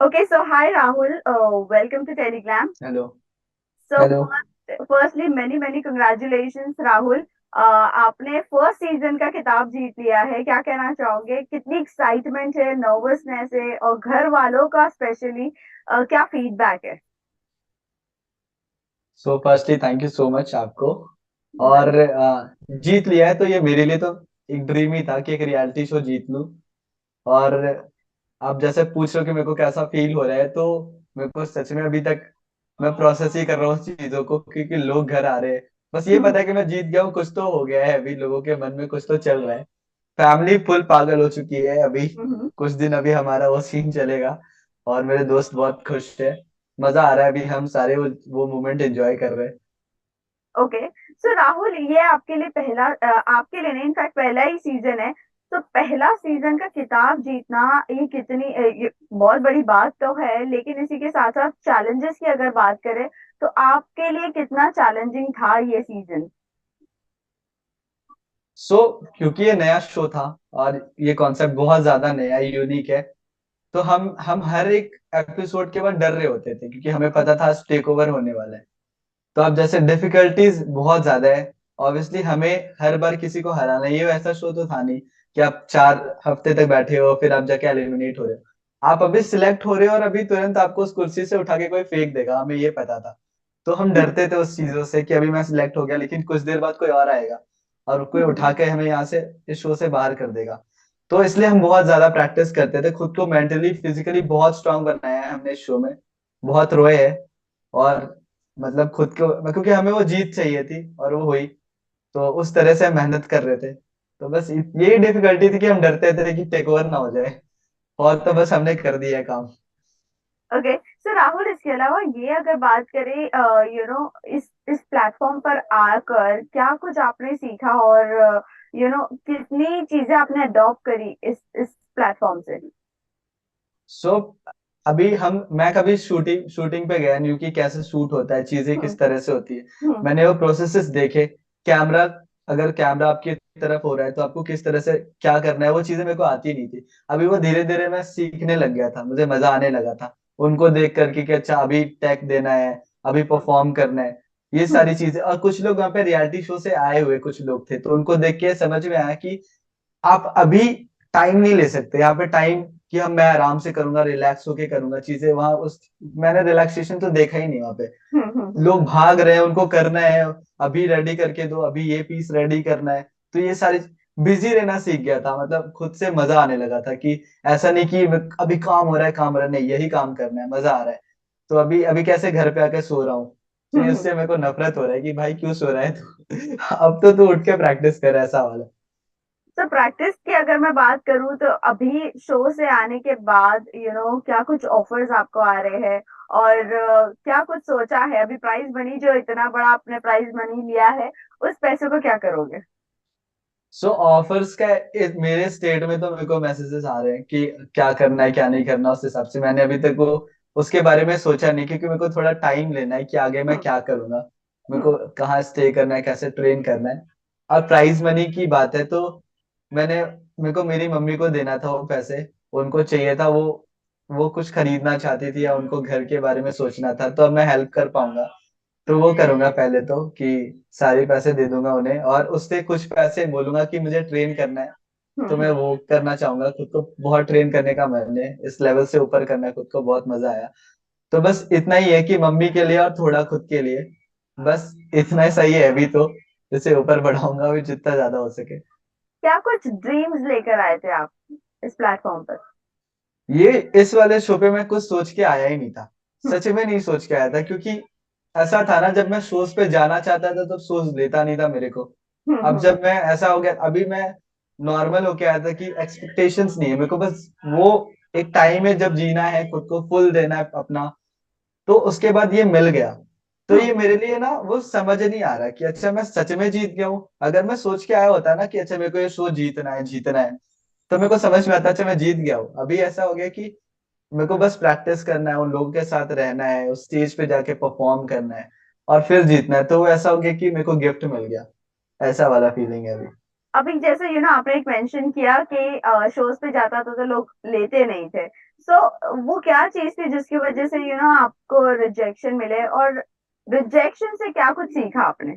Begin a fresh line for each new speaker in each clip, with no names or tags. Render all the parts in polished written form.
Okay, so hi Rahul, welcome to Teleglam.
Hello.
So
hello.
firstly, many congratulations Rahul. आपने first season का खिताब जीत लिया है। क्या कहना चाहोगे? कितनी एक्साइटमेंट है, नर्वसनेस है, और घर वालों का स्पेशली क्या फीडबैक है?
So firstly thank you so much आपको। और
वेल।
जीत लिया है तो ये मेरे लिए तो एक ड्रीम ही था कि एक रियलिटी शो जीत लूं। और आप जैसे पूछ रहे हो कि मेरे को कैसा फील हो रहा है, तो मेरे को सच में अभी तक मैं प्रोसेस ही कर रहा हूँ उस चीजों को, क्योंकि लोग घर आ रहे हैं। बस ये पता है कि मैं जीत गया हूँ, कुछ तो हो गया है, अभी लोगों के मन में कुछ तो चल रहा है। फैमिली फुल पागल हो चुकी है अभी। कुछ दिन अभी हमारा वो सीन चलेगा। और मेरे दोस्त बहुत खुश है। मजा आ रहा है, अभी हम सारे वो मोमेंट एंजॉय कर रहे हैं।
ओके, सो राहुल, ये आपके लिए आपके लिए नहीं, इनफैक्ट पहला ही सीजन है। तो पहला सीजन का खिताब जीतना, ये ये बहुत बड़ी बात तो है, लेकिन इसी के साथ साथ चैलेंजेस की अगर बात करें, तो आपके लिए कितना चैलेंजिंग था ये सीजन?
सो क्योंकि ये नया शो था और ये कॉन्सेप्ट बहुत ज्यादा नया यूनिक है, तो हम हर एक एपिसोड के बाद डर रहे होते थे, क्योंकि हमें पता था टेक ओवर होने वाला है। तो अब जैसे डिफिकल्टीज बहुत ज्यादा है। ऑब्वियसली हमें हर बार किसी को हराना है। ये वैसा शो तो था नहीं कि आप 4 हफ्ते तक बैठे हो फिर आप जाके एलिमिनेट हो रहे हो। आप अभी सिलेक्ट हो रहे हो और अभी तुरंत आपको उस कुर्सी से उठा के कोई फेंक देगा, हमें ये पता था। तो हम डरते थे उस चीजों से कि अभी मैं सिलेक्ट हो गया, लेकिन कुछ देर बाद कोई और आएगा और कोई उठा के हमें यहाँ से इस शो से बाहर कर देगा। तो इसलिए हम बहुत ज्यादा प्रैक्टिस करते थे, खुद को मेंटली फिजिकली बहुत स्ट्रांग बनाया है हमने इस शो में। बहुत रोए हैं। और मतलब खुद को, क्योंकि हमें वो जीत चाहिए थी और वो हुई। तो उस तरह से हम मेहनत कर रहे थे। तो बस यही डिफिकल्टी थी कि हम डरते थे कि टेक ओवर ना हो जाए। और तो बस हमने कर दिया है काम।
ओके, सो राहुल, इसके अलावा ये अगर बात करें, इस प्लेटफॉर्म पर आकर क्या कुछ आपने सीखा, और कितनी चीजें आपने अडॉप्ट करी इस प्लेटफॉर्म से?
सो अभी हम मैं कभी शूटिंग शूटिंग पे गया नहीं हूँ कि कैसे शूट होता है, चीजें किस
हम्म।
तरह से होती है।
हम्म।
मैंने वो प्रोसेसेस देखे। कैमरा, अगर कैमरा आपकी तरफ हो रहा है तो आपको किस तरह से क्या करना है, वो चीजें मेरे को आती नहीं थी। अभी वो धीरे धीरे मैं सीखने लग गया था, मुझे मजा आने लगा था उनको देख करके कि अच्छा अभी टैग देना है, अभी परफॉर्म करना है। ये
हम्म।
सारी चीजें, और कुछ लोग वहाँ पे रियलिटी शो से आए हुए कुछ लोग थे, तो उनको देख के समझ में आया कि आप अभी टाइम नहीं ले सकते यहाँ पे। टाइम कि हम मैं आराम से करूंगा, रिलैक्स होके करूंगा चीजें वहां उस। मैंने रिलैक्सेशन तो देखा ही नहीं वहां पे। लोग भाग रहे हैं, उनको करना है, अभी रेडी करके दो, अभी ये पीस रेडी करना है। तो ये सारी बिजी रहना सीख गया था, मतलब खुद से मजा आने लगा था कि ऐसा नहीं कि अभी काम हो रहा है, काम हो रहा है, नहीं यही काम करना है, मजा आ रहा है। तो अभी अभी कैसे घर पे आके सो रहा हूँ। तो
हम्म।
इससे मेरे को नफरत हो रहा है कि भाई क्यों सो रहा है तू अब तो तू उठ के प्रैक्टिस कर, ऐसा वाला।
तो प्रैक्टिस की अगर मैं बात करूं, तो अभी शो से आने के बाद क्या कुछ ऑफर्स आपको आ रहे हैं, और क्या कुछ सोचा है? अभी प्राइज मनी, जो इतना बड़ा आपने प्राइज मनी लिया है, उस पैसे को क्या करोगे?
सो ऑफर्स का मेरे स्टेट में तो मेरे को मैसेजेस आ रहे हैं कि क्या करना है क्या नहीं करना। उस हिसाब से मैंने अभी तक वो उसके बारे में सोचा नहीं, क्योंकि मेरे को थोड़ा टाइम लेना है कि आगे मैं
हम्म।
क्या करूंगा, मेरे को
हम्म।
कहाँ स्टे करना है, कैसे ट्रेन करना है। और प्राइज मनी की बात है तो मैंने मेरे को मेरी मम्मी को देना था वो पैसे। उनको चाहिए था वो कुछ खरीदना चाहती थी या उनको घर के बारे में सोचना था, तो अब मैं हेल्प कर पाऊंगा। तो वो करूंगा पहले तो कि सारे पैसे दे दूंगा उन्हें, और उससे कुछ पैसे बोलूंगा कि मुझे ट्रेन करना है। तो मैं
हम्म।
वो करना चाहूंगा, खुद को बहुत ट्रेन करने का मन है, इस लेवल से ऊपर करना है खुद को, बहुत मजा आया। तो बस इतना ही है कि मम्मी के लिए और थोड़ा खुद के लिए, बस इतना ही सही है अभी तो। इसे ऊपर बढ़ाऊंगा अभी जितना ज्यादा हो सके।
क्या कुछ ड्रीम्स लेकर आए थे आप इस प्लेटफॉर्म पर?
ये इस वाले शो पे मैं कुछ सोच के आया ही नहीं था।
हम्म।
सच में नहीं सोच के आया था, क्योंकि ऐसा था ना, जब मैं शोज पे जाना चाहता था तब शोज लेता नहीं था मेरे को। अब
हम्म।
जब मैं ऐसा हो गया, अभी मैं नॉर्मल होके आया था कि एक्सपेक्टेशंस नहीं है मेरे को, बस वो एक टाइम है जब जीना है, खुद को फुल देना है अपना। तो उसके बाद ये मिल गया। तो
हम्म।
ये मेरे लिए ना वो समझ नहीं आ रहा कि अच्छा मैं सच में जीत गया हूँ। अगर मैं सोच के आया होता ना कि अच्छा मेरे को ये शो जीतना है जीतना है, तो मेरे को समझ में आता अच्छा मैं जीत गया हूँ। अभी ऐसा हो गया कि मेरे को बस प्रैक्टिस करना है, उन लोगों के साथ रहना है, उस स्टेज पे जाके परफॉर्म करना है और फिर जीतना है। तो वो ऐसा हो गया कि मेरे को गिफ्ट मिल गया, ऐसा वाला फीलिंग है अभी।
अभी जैसे आपने एक मेंशन किया कि शोज पे जाता था तो लोग लेते नहीं थे। सो वो क्या चीज थी जिसकी वजह से आपको रिजेक्शन मिले, और रिजेक्शन से क्या कुछ सीखा आपने?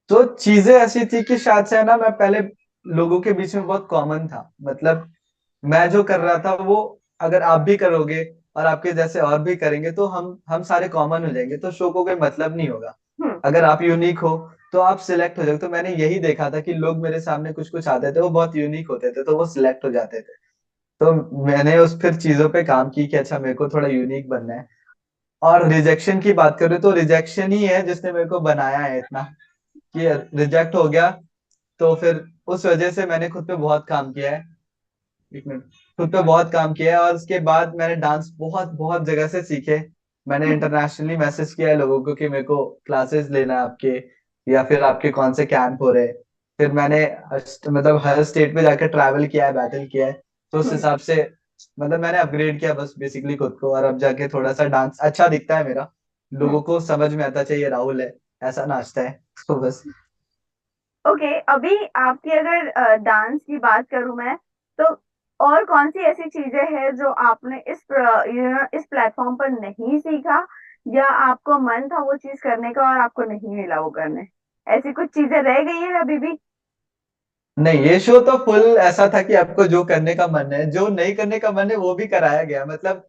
तो चीजें ऐसी थी कि शायद से है ना, मैं पहले लोगों के बीच में बहुत कॉमन था। मतलब मैं जो कर रहा था वो अगर आप भी करोगे और आपके जैसे और भी करेंगे तो हम सारे कॉमन हो जाएंगे, तो शो को कोई मतलब नहीं होगा।
हम्म।
अगर आप यूनिक हो तो आप सिलेक्ट हो जाओगे। तो मैंने यही देखा था कि लोग मेरे सामने कुछ कुछ आते थे, वो बहुत यूनिक होते थे, तो वो सिलेक्ट हो जाते थे। तो मैंने उस फिर चीजों पे काम की कि अच्छा मेरे को थोड़ा यूनिक बनना है। और रिजेक्शन की बात करें तो रिजेक्शन ही है जिसने मेरे को बनाया है इतना, कि रिजेक्ट हो गया। तो फिर उस वजह से मैंने खुद पे बहुत काम किया है। एक मिनट। खुद पे बहुत काम किया है, और उसके बाद मैंने डांस बहुत बहुत जगह से सीखे। मैंने
हम्म।
इंटरनेशनली मैसेज किया है लोगों को कि मेरे को क्लासेस लेना है आपके, या फिर आपके कौन से कैंप हो रहे हैं। फिर मैंने मतलब हर स्टेट पे जाकर ट्रैवल किया है, बैटल किया है। तो उस
हम्म।
हिसाब से मतलब मैंने अपग्रेड किया बस बेसिकली खुद को, और अब जाके थोड़ा सा डांस अच्छा दिखता है मेरा।
हम्म।
लोगों को समझ में आता चाहिए राहुल है, ऐसा नाचता है। तो बस।
ओके, अभी आपकी अगर डांस की बात करूं मैं, तो और कौन सी ऐसी चीजें हैं जो आपने इस प्लेटफॉर्म पर नहीं सीखा, या आपको मन था वो चीज करने का और आपको नहीं मिला वो करने? ऐसी कुछ चीजें रह गई है अभी भी?
नहीं, ये शो तो फुल ऐसा था कि आपको जो करने का मन है, जो नहीं करने का मन है वो भी कराया गया। मतलब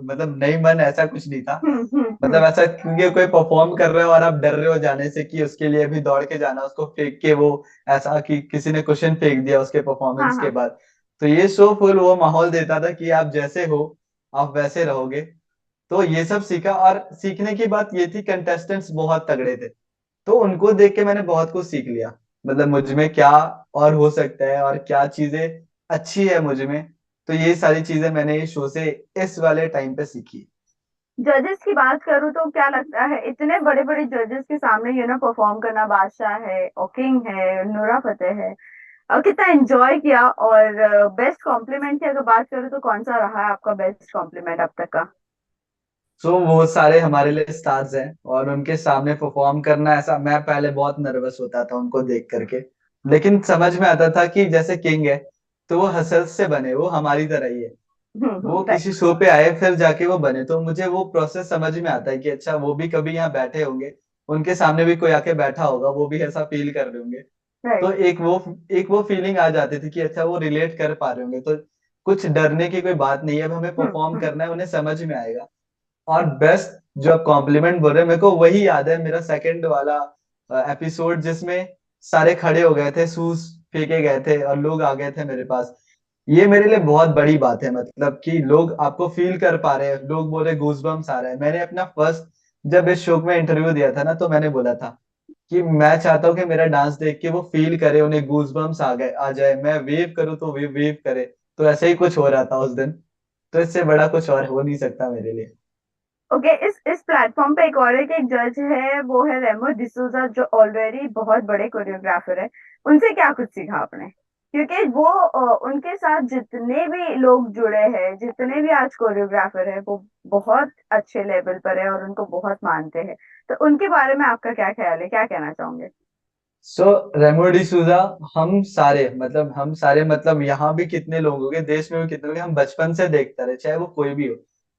मतलब नहीं मन ऐसा कुछ नहीं था।
हम्म। हम्म।
मतलब ऐसा क्योंकि कोई परफॉर्म कर रहे हो और आप डर रहे हो जाने से कि उसके लिए भी दौड़ के जाना, उसको फेंक के वो, ऐसा कि किसी ने क्वेश्चन फेंक दिया उसके
हाँ
परफॉर्मेंस के
हाँ।
बाद। तो ये शो फुल वो माहौल देता था कि आप जैसे हो आप वैसे रहोगे। तो ये सब सीखा, और सीखने की बात ये थी कंटेस्टेंट्स बहुत तगड़े थे। तो उनको देख के मैंने बहुत कुछ सीख लिया। मतलब मुझ में क्या और हो सकता है, और क्या चीजें अच्छी है मुझ में। तो ये सारी चीजें मैंने ये शो से इस वाले टाइम पे सीखी।
जजेस की बात करूँ तो क्या लगता है, इतने बड़े बड़े जजेस के सामने परफॉर्म करना, बादशाह है और किंग है, नूरा फतेह है, और कितना एंजॉय किया? और बेस्ट कॉम्प्लीमेंट की अगर बात करूँ तो कौन सा रहा है आपका बेस्ट कॉम्प्लीमेंट अब तक का?
सो वो सारे हमारे लिए स्टार्स हैं, और उनके सामने परफॉर्म करना, ऐसा मैं पहले बहुत नर्वस होता था उनको देख करके। लेकिन समझ में आता था कि जैसे किंग है तो वो हसल से बने, वो हमारी तरह ही है। वो
राइट।
किसी शो पे आए फिर जाके वो बने, तो मुझे वो प्रोसेस समझ में आता है कि अच्छा वो भी कभी यहाँ बैठे होंगे, उनके सामने भी कोई आके बैठा होगा, वो भी ऐसा फील कर रहे होंगे।
राइट।
तो एक वो फीलिंग आ जाती थी कि अच्छा वो रिलेट कर पा रहे होंगे। तो कुछ डरने की कोई बात नहीं है, अब हमें
हम्म।
परफॉर्म
हम्म।
करना है, उन्हें समझ में आएगा। और बेस्ट जो आप कॉम्प्लीमेंट बोल रहे हैं, मेरे को वही याद है, मेरा सेकंड वाला एपिसोड जिसमें सारे खड़े हो गए थे, शूज फेंके गए थे और लोग आ गए थे मेरे पास। ये मेरे लिए बहुत बड़ी बात है, मतलब कि लोग आपको फील कर पा रहे हैं, लोग बोले गूजबम्स आ रहे हैं। मैंने अपना फर्स्ट जब इस शो में इंटरव्यू दिया था ना, तो मैंने बोला था कि मैं चाहता हूँ कि मेरा डांस देख के वो फील करे, उन्हें गूजबम्स आ जाए, मैं वेव करूँ तो वे वेव करे। तो ऐसे ही कुछ हो रहा था उस दिन। तो इससे बड़ा कुछ और हो नहीं सकता मेरे लिए।
ओके, इस प्लेटफॉर्म पे एक और एक जज है, वो है रेमो डिसूजा, जो ऑलरेडी बहुत बड़े कोरियोग्राफर है। उनसे क्या कुछ सीखा आपने? क्योंकि वो उनके साथ जितने भी लोग जुड़े हैं, जितने भी आज कोरियोग्राफर है, वो बहुत अच्छे लेवल पर है और उनको बहुत मानते हैं। तो उनके बारे में आपका क्या ख्याल है, क्या कहना चाहोगे?
सो रेमो डिसूजा, हम सारे मतलब यहाँ भी कितने लोग होंगे, देश में भी कितने लोग हैं, हम बचपन से देखते रहे, चाहे वो कोई भी हो।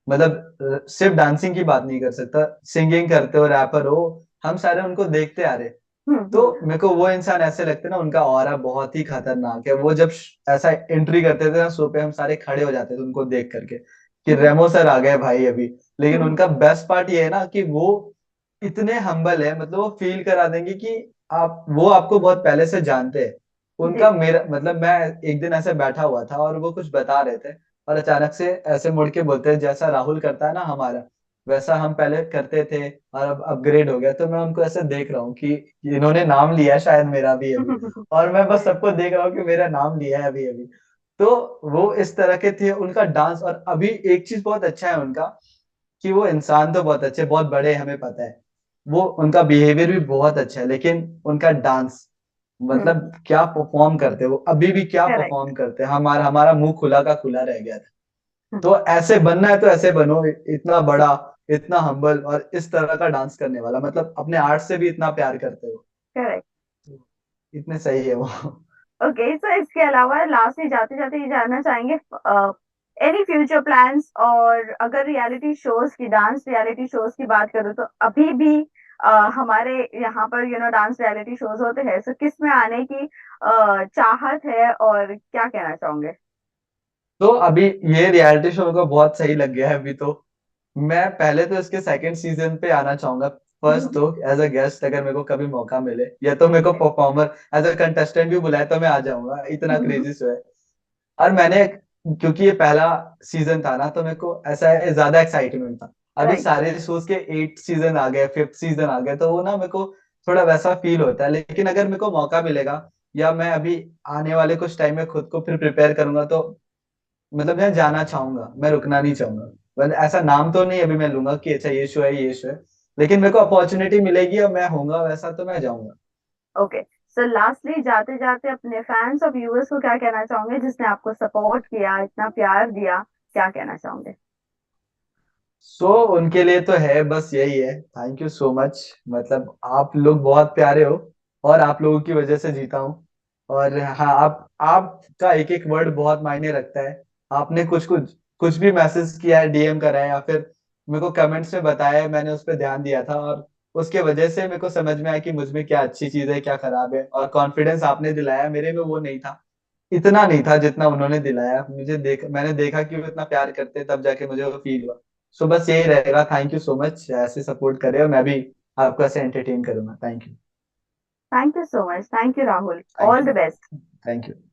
मतलब सिर्फ डांसिंग की बात नहीं कर सकता, सिंगिंग करते हो, रैपर हो, हम सारे उनको देखते आ रहे। तो
हम्म।
मेरे को वो इंसान ऐसे लगते हैं ना, उनका ऑरा बहुत ही खतरनाक है। वो जब ऐसा एंट्री करते थे ना शो पे, हम सारे खड़े हो जाते थे उनको देख करके कि
हम्म।
रेमो सर आ गए भाई अभी। लेकिन
हम्म।
उनका बेस्ट पार्ट ये है ना कि वो इतने हम्बल है, मतलब वो फील करा देंगे कि आप वो आपको बहुत पहले से जानते हैं।
जी।
उनका मेरा मतलब, मैं एक दिन ऐसे बैठा हुआ था और वो कुछ बता रहे थे, और अचानक से ऐसे मुड़ के बोलते हैं जैसा राहुल करता है ना हमारा, वैसा हम पहले करते थे और अब अपग्रेड हो गया। तो मैं उनको ऐसे देख रहा हूँ कि इन्होंने नाम लिया है शायद मेरा भी अभी, और मैं बस सबको देख रहा हूँ कि मेरा नाम लिया है अभी अभी। तो वो इस तरह के थे, उनका डांस। और अभी एक चीज बहुत अच्छा है उनका, कि वो इंसान तो बहुत अच्छे, बहुत बड़े, हमें पता है। वो उनका बिहेवियर भी बहुत अच्छा है, लेकिन उनका डांस, मतलब क्या परफॉर्म करते हैं वो, अभी भी क्या
करेक्ट।
परफॉर्म करते हैं। हमारा हमारा मुंह खुला का खुला रह गया था। तो ऐसे बनना है तो ऐसे बनो, इतना बड़ा, इतना हम्बल, और इस तरह का डांस करने वाला, मतलब अपने आर्ट से भी इतना प्यार करते हो।
करेक्ट।
इतने सही है वो।
ओके, तो इसके अलावा लास्ट में जाते जाते ये जानना चाहेंगे, एनी फ्यूचर प्लान्स? और अगर रियलिटी शोज की, डांस रियलिटी शोज की बात करूँ तो अभी भी हमारे यहाँ पर डांस रियलिटी शोज होते हैं, सो किस में आने की चाहत है और क्या कहना चाहोगे?
तो अभी ये रियलिटी शो मेरे को बहुत सही लग गया है अभी तो। मैं पहले तो इसके सेकंड सीजन पे आना चाहूंगा। फर्स्ट तो एज अ गेस्ट अगर मेरे को कभी मौका मिले, या तो मेरे को परफॉर्मर एज अ कंटेस्टेंट भी बुलाए तो मैं आ जाऊंगा, इतना क्रेजी शो है। और मैंने, क्योंकि ये पहला सीजन था ना, तो मेरे को ऐसा है, ज्यादा एक्साइटमेंट था। अभी
राइट।
सारे शोज के 8 सीजन आ गए, 5th सीजन आ गए, तो वो ना मेरे को थोड़ा वैसा फील होता है। लेकिन अगर मेरे को मौका मिलेगा, या मैं अभी आने वाले कुछ टाइम में खुद को फिर प्रिपेयर करूंगा, तो मतलब मैं जाना चाहूंगा, मैं रुकना नहीं चाहूंगा। मतलब ऐसा नाम तो नहीं अभी मैं लूंगा कि अच्छा ये शो है, ये शो है। लेकिन मेरे को अपॉर्चुनिटी मिलेगी और मैं होऊंगा वैसा, तो मैं जाऊंगा।
ओके, सो लास्टली जाते जाते अपने फैंस और व्यूअर्स को क्या कहना चाहोगे, जिसने आपको सपोर्ट किया, इतना प्यार दिया, क्या कहना चाहोगे?
सो उनके लिए तो है, बस यही है, थैंक यू सो मच। मतलब आप लोग बहुत प्यारे हो, और आप लोगों की वजह से जीता हूँ। और हाँ, आप आपका एक एक वर्ड बहुत मायने रखता है। आपने कुछ कुछ कुछ भी मैसेज किया है, डीएम करा है, या फिर मेरे को कमेंट्स में बताया है, मैंने उस पर ध्यान दिया था, और उसके वजह से मेरे को समझ में आया कि मुझ में क्या अच्छी चीज है, क्या खराब है। और कॉन्फिडेंस आपने दिलाया मेरे में, वो नहीं था, इतना नहीं था जितना उन्होंने दिलाया मुझे। मैंने देखा कि वो इतना प्यार करते हैं, तब जाके मुझे वो फील हुआ। सो बस यही रहेगा, थैंक यू सो मच, ऐसे सपोर्ट करें और मैं भी आपको ऐसे एंटरटेन करूंगा। Thank you.
Thank you so much, thank you Rahul,
thank
all
you.
The best.
Thank you.